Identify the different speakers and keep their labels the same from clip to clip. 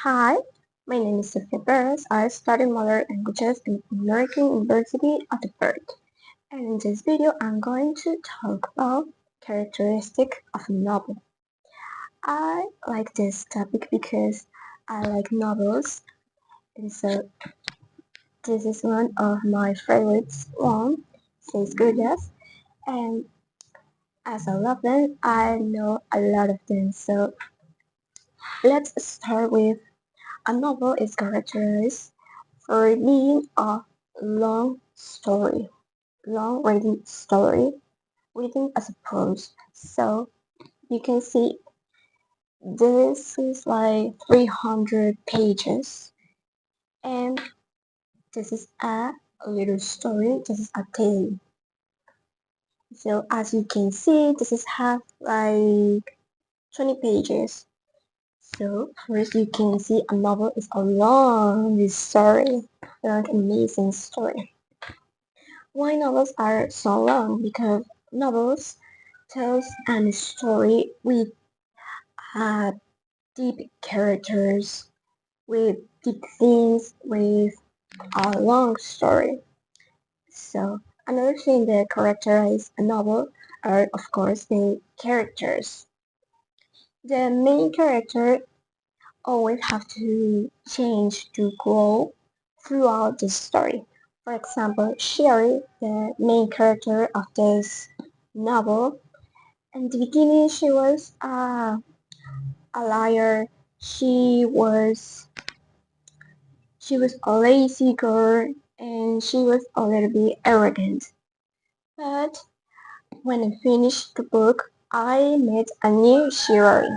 Speaker 1: Hi, my name is Sophia Perez. I study modern languages in American University of the Bird. And in this video, I'm going to talk about characteristic of a novel. I like this topic because I like novels, and so this is one of my favorites one since Goodness. And as I love them, I know a lot of them. So let's start with a novel is characterized for being a long story, long reading story, reading as a prose. So you can see this is like 300 pages, and this is a little story. This is a tale. So as you can see, this is have like 20 pages. So first you can see a novel is a long story, long amazing story. Why novels are so long? Because novels tells a story with uh, deep characters, with deep themes, with a long story. So another thing that characterizes a novel are, of course, the characters. The main character always have to change to grow throughout the story. For example, Sherry, the main character of this novel, in the beginning she was a liar. She was she was a lazy girl and she was a little bit arrogant. But when I finished the book, I met a new Sherry.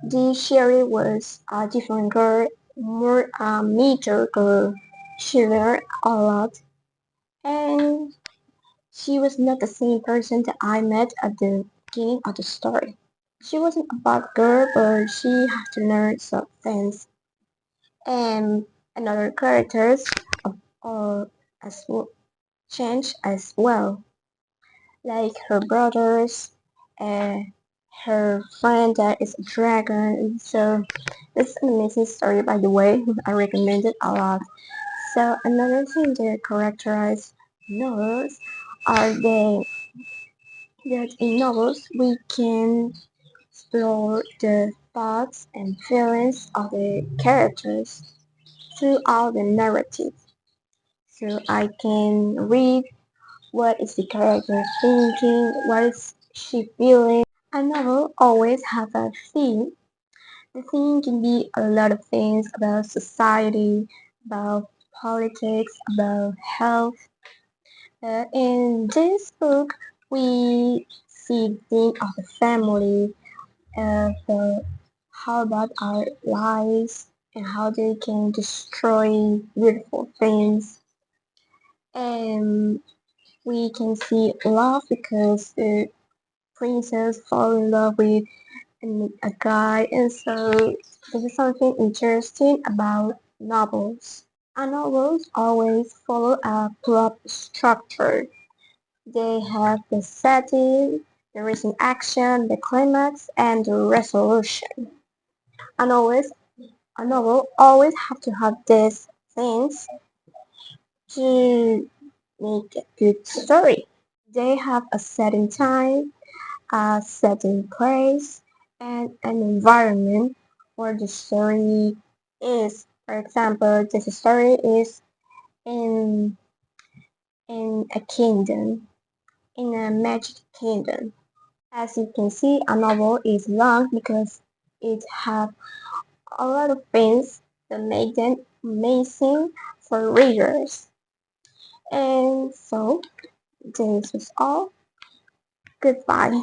Speaker 1: The Sherry was a different girl, more a mature girl. She learned a lot, and she was not the same person that I met at the beginning of the story. She wasn't a bad girl, but she had to learn some things. And another characters as well change as well, like her brothers and her friend that is a dragon. So it's an amazing story, by the way. I recommend it a lot. So another thing that characterize novels are that in novels we can explore the thoughts and feelings of the characters throughout the narrative. So I can read what is the character thinking, what is she feeling. A novel always has a theme. The theme can be a lot of things about society, about politics, about health. In this book, we see the theme of the family, how about our lives, and how they can destroy beautiful things. And we can see love because the princess fall in love with a guy, and so this is something interesting about novels. And novels always follow a plot structure. They have the setting, the recent action, the climax, and the resolution. And always, a novel always have to have these things to make a good story. They have a setting time, a setting place, and an environment where the story is. For example, this story is in a kingdom, in a magic kingdom. As you can see, a novel is long because it has a lot of things that make them amazing for readers. And so, this is all. Goodbye.